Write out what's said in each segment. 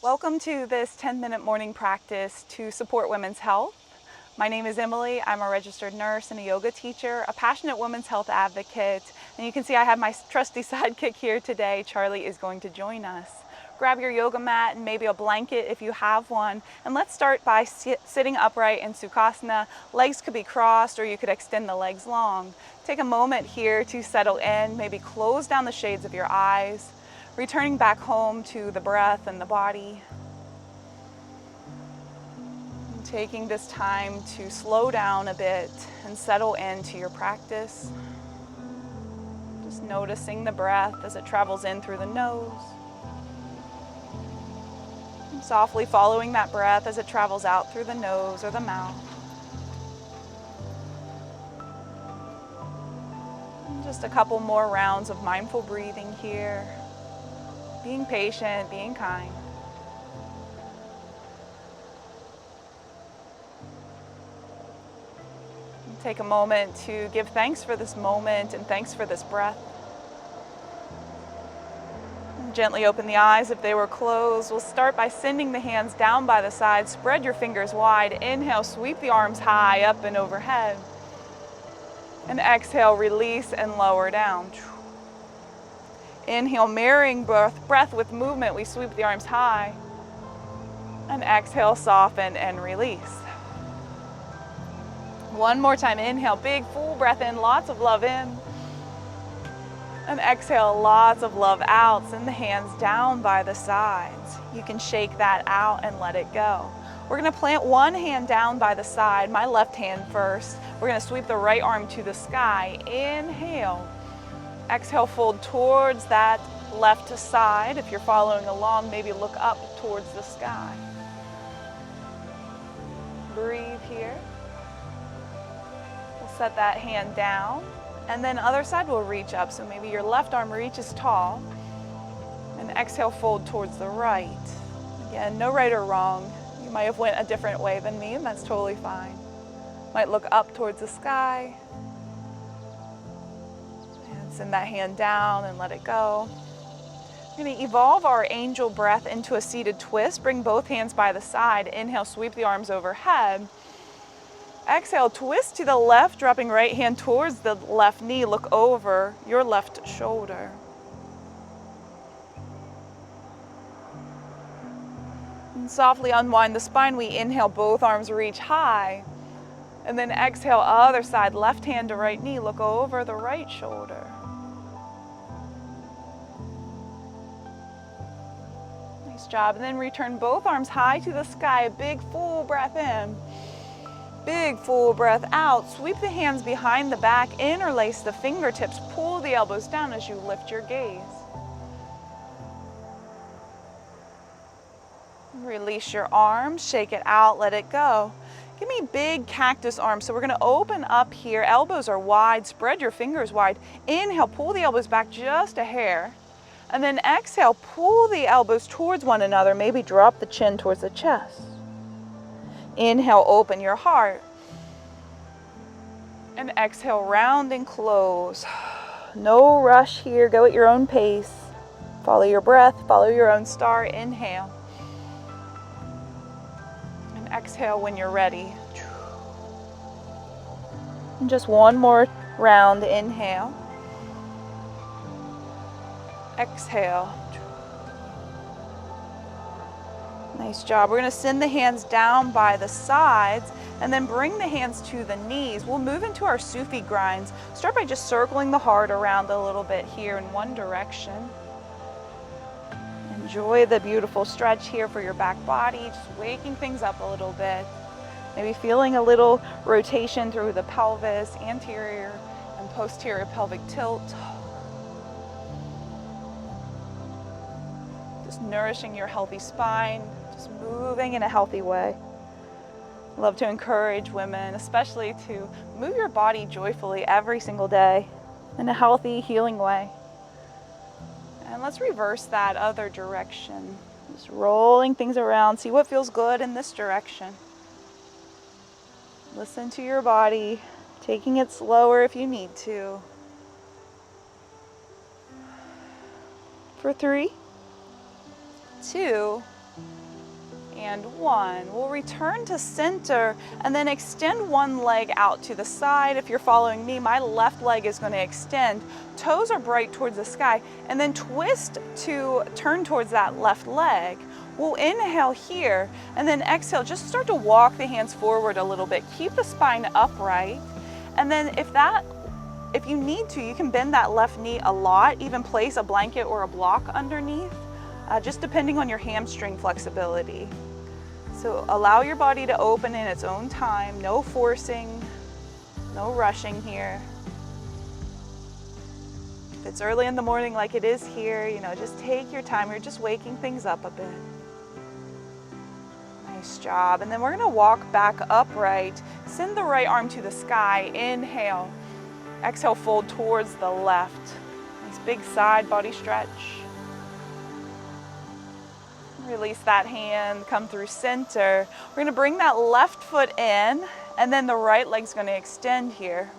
Welcome to this 10-minute morning practice to support women's health. My name is Emily. I'm a registered nurse and a yoga teacher, a passionate women's health advocate. And you can see I have my trusty sidekick here today. Charlie is going to join us. Grab your yoga mat and maybe a blanket if you have one. And let's start by sitting upright in Sukhasana. Legs could be crossed or you could extend the legs long. Take a moment here to settle in, maybe close down the shades of your eyes. Returning back home to the breath and the body. And taking this time to slow down a bit and settle into your practice. Just noticing the breath as it travels in through the nose. And softly following that breath as it travels out through the nose or the mouth. And just a couple more rounds of mindful breathing here. Being patient, being kind. And take a moment to give thanks for this moment and thanks for this breath. And gently open the eyes if they were closed. We'll start by sending the hands down by the side. Spread your fingers wide. Inhale, sweep the arms high up and overhead. And exhale, release and lower down. Inhale, mirroring breath with movement, we sweep the arms high. And exhale, soften and release. One more time, inhale, big full breath in, lots of love in. And exhale, lots of love out. Send the hands down by the sides. You can shake that out and let it go. We're gonna plant one hand down by the side, my left hand first. We're gonna sweep the right arm to the sky. Inhale. Exhale, fold towards that left side. If you're following along, maybe look up towards the sky. Breathe here. We'll set that hand down. And then other side will reach up. So maybe your left arm reaches tall. And exhale, fold towards the right. Again, no right or wrong. You might have went a different way than me, and that's totally fine. Might look up towards the sky. Send that hand down and let it go. We're going to evolve our angel breath into a seated twist. Bring both hands by the side. Inhale, sweep the arms overhead. Exhale, twist to the left, dropping right hand towards the left knee. Look over your left shoulder. And softly unwind the spine. We inhale, both arms reach high. And then exhale, other side, left hand to right knee. Look over the right shoulder. Nice job. And then return both arms high to the sky. Big full breath in. Big full breath out. Sweep the hands behind the back. Interlace the fingertips. Pull the elbows down as you lift your gaze. Release your arms. Shake it out. Let it go. Give me big cactus arms. So we're going to open up here. Elbows are wide. Spread your fingers wide. Inhale, pull the elbows back just a hair. And then exhale, pull the elbows towards one another. Maybe drop the chin towards the chest. Inhale, open your heart. And exhale, round and close. No rush here. Go at your own pace. Follow your breath. Follow your own star. Inhale. Exhale when you're ready. And just one more round. Inhale. Exhale. Nice job. We're going to send the hands down by the sides and then bring the hands to the knees. We'll move into our Sufi grinds. Start by just circling the heart around a little bit here in one direction. Enjoy the beautiful stretch here for your back body, just waking things up a little bit. Maybe feeling a little rotation through the pelvis, anterior and posterior pelvic tilt. Just nourishing your healthy spine, just moving in a healthy way. I love to encourage women, especially to move your body joyfully every single day in a healthy, healing way. And let's reverse that other direction. Just rolling things around. See what feels good in this direction. Listen to your body, taking it slower if you need to. For 3, 2, And 1. We'll return to center and then extend one leg out to the side. If you're following me, my left leg is going to extend. Toes are bright towards the sky, and then twist to turn towards that left leg. We'll inhale here and then exhale. Just start to walk the hands forward a little bit. Keep the spine upright. And then if you need to, you can bend that left knee a lot, even place a blanket or a block underneath, just depending on your hamstring flexibility. So allow your body to open in its own time, no forcing, no rushing here. If it's early in the morning like it is here, just take your time. You're just waking things up a bit. Nice job. And then we're gonna walk back upright. Send the right arm to the sky, inhale. Exhale, fold towards the left. Nice big side body stretch. Release that hand, come through center. We're gonna bring that left foot in, and then the right leg's gonna extend here.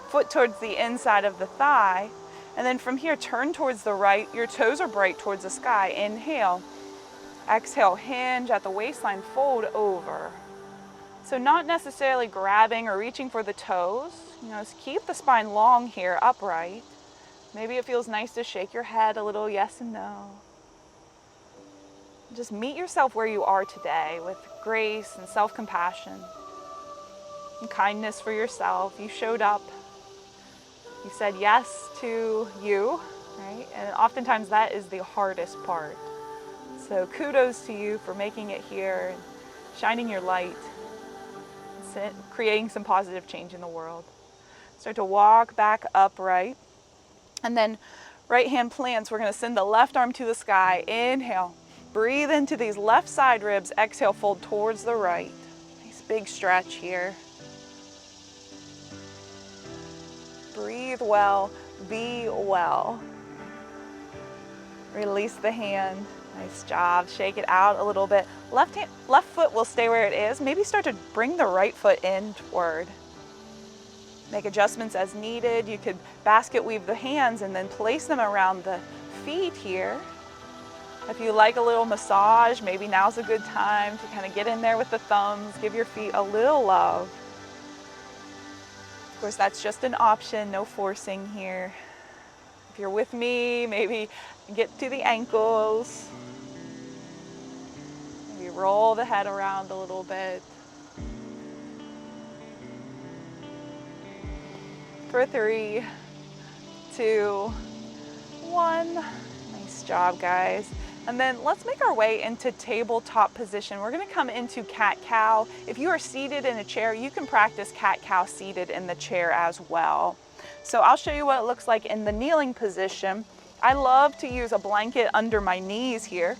Foot towards the inside of the thigh, and then from here, turn towards the right. Your toes are bright towards the sky. Inhale. Exhale, hinge at the waistline, fold over. So not necessarily grabbing or reaching for the toes. Just keep the spine long here, upright. Maybe it feels nice to shake your head a little, yes and no. Just meet yourself where you are today with grace and self-compassion and kindness for yourself. You showed up. You said yes to you, right? And oftentimes that is the hardest part. So kudos to you for making it here and shining your light, and creating some positive change in the world. Start to walk back upright. And then right hand plants, we're going to send the left arm to the sky. Inhale. Breathe into these left side ribs. Exhale, fold towards the right. Nice big stretch here. Breathe well, be well. Release the hand. Nice job. Shake it out a little bit. Left foot will stay where it is. Maybe start to bring the right foot inward. Make adjustments as needed. You could basket weave the hands and then place them around the feet here. If you like a little massage, maybe now's a good time to kind of get in there with the thumbs, give your feet a little love. Of course, that's just an option, no forcing here. If you're with me, maybe get to the ankles. Maybe roll the head around a little bit. For 3, 2, 1. Nice job, guys. And then let's make our way into tabletop position. We're gonna come into cat-cow. If you are seated in a chair, you can practice cat-cow seated in the chair as well. So I'll show you what it looks like in the kneeling position. I love to use a blanket under my knees here.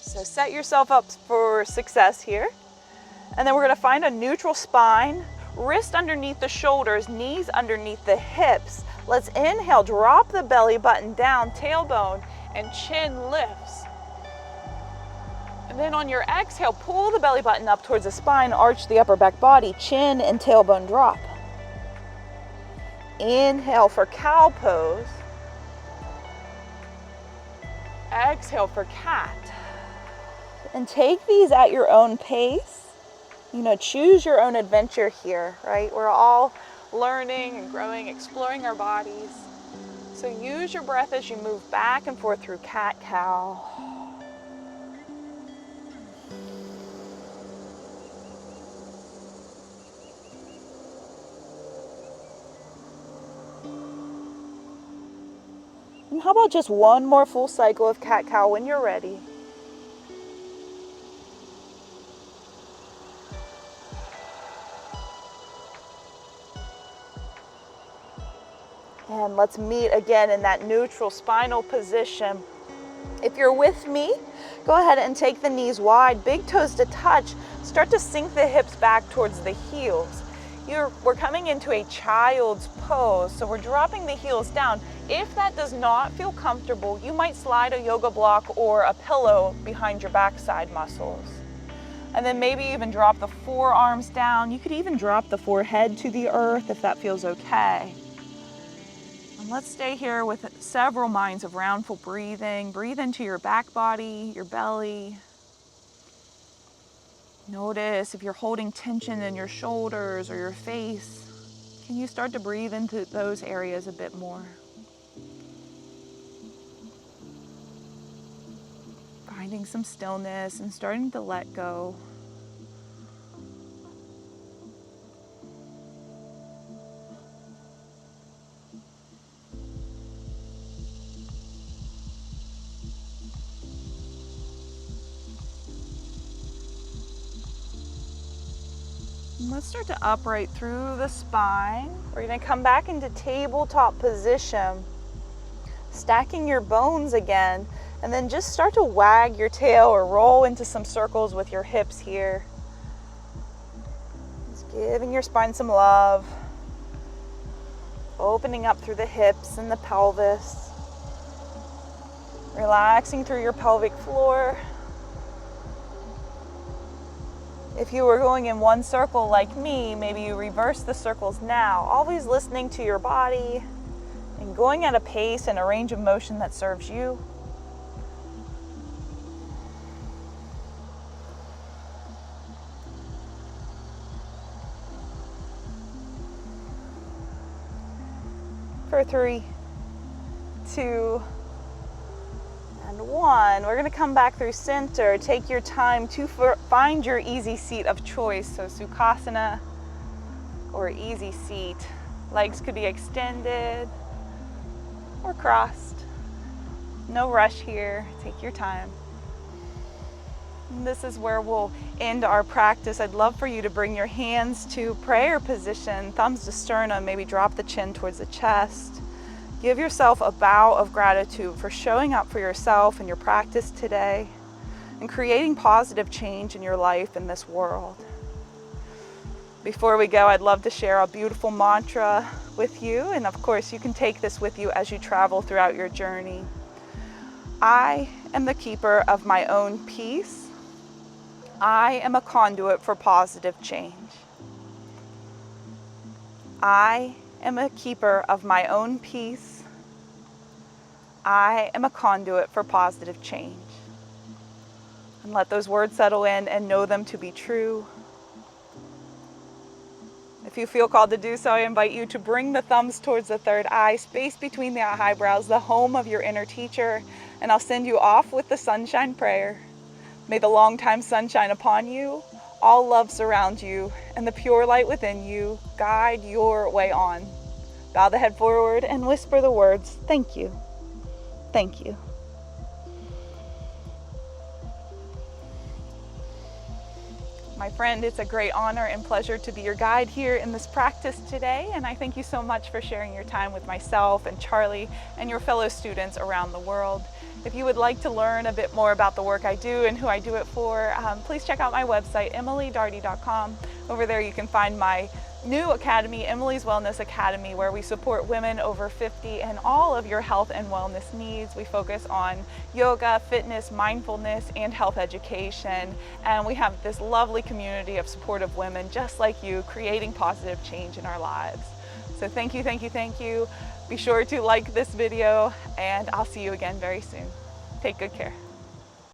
So set yourself up for success here. And then we're gonna find a neutral spine, wrist underneath the shoulders, knees underneath the hips. Let's inhale, drop the belly button down, tailbone, and chin lifts. And then on your exhale, pull the belly button up towards the spine, arch the upper back body, chin and tailbone drop. Inhale for cow pose. Exhale for cat. And take these at your own pace. Choose your own adventure here, right? We're all learning and growing, exploring our bodies. So use your breath as you move back and forth through cat-cow. And how about just one more full cycle of cat-cow when you're ready? And let's meet again in that neutral spinal position. If you're with me, go ahead and take the knees wide, big toes to touch. Start to sink the hips back towards the heels. We're coming into a child's pose, so we're dropping the heels down. If that does not feel comfortable, you might slide a yoga block or a pillow behind your backside muscles. And then maybe even drop the forearms down. You could even drop the forehead to the earth if that feels okay. And let's stay here with several minds of roundful breathing. Breathe into your back body, your belly. Notice if you're holding tension in your shoulders or your face. Can you start to breathe into those areas a bit more? Finding some stillness and starting to let go. And let's start to upright through the spine. We're going to come back into tabletop position, stacking your bones again, and then just start to wag your tail or roll into some circles with your hips here. Just giving your spine some love, opening up through the hips and the pelvis, relaxing through your pelvic floor. If you were going in one circle like me, maybe you reverse the circles now, always listening to your body and going at a pace and a range of motion that serves you. For 3, 2, and 1. We're going to come back through center. Take your time to find your easy seat of choice. So Sukhasana or easy seat. Legs could be extended or crossed. No rush here. Take your time. And this is where we'll end our practice. I'd love for you to bring your hands to prayer position, thumbs to sternum, maybe drop the chin towards the chest. Give yourself a bow of gratitude for showing up for yourself in your practice today and creating positive change in your life in this world. Before we go, I'd love to share a beautiful mantra with you, and of course you can take this with you as you travel throughout your journey. I am the keeper of my own peace. I am a conduit for positive change. I am a keeper of my own peace. I am a conduit for positive change. And let those words settle in and know them to be true. If you feel called to do so, I invite you to bring the thumbs towards the third eye, space between the eyebrows, the home of your inner teacher, and I'll send you off with the sunshine prayer. May the long time sunshine upon you, all love surround you, and the pure light within you guide your way on. Bow the head forward and whisper the words, thank you, thank you. My friend, it's a great honor and pleasure to be your guide here in this practice today, and I thank you so much for sharing your time with myself and Charlie and your fellow students around the world. If you would like to learn a bit more about the work I do and who I do it for, please check out my website, emilydaugherty.com. Over there you can find my new academy, Emily's Wellness Academy, where we support women over 50 and all of your health and wellness needs. We focus on yoga, fitness, mindfulness, and health education. And we have this lovely community of supportive women just like you, creating positive change in our lives. So thank you, thank you, thank you. Be sure to like this video, and I'll see you again very soon. Take good care.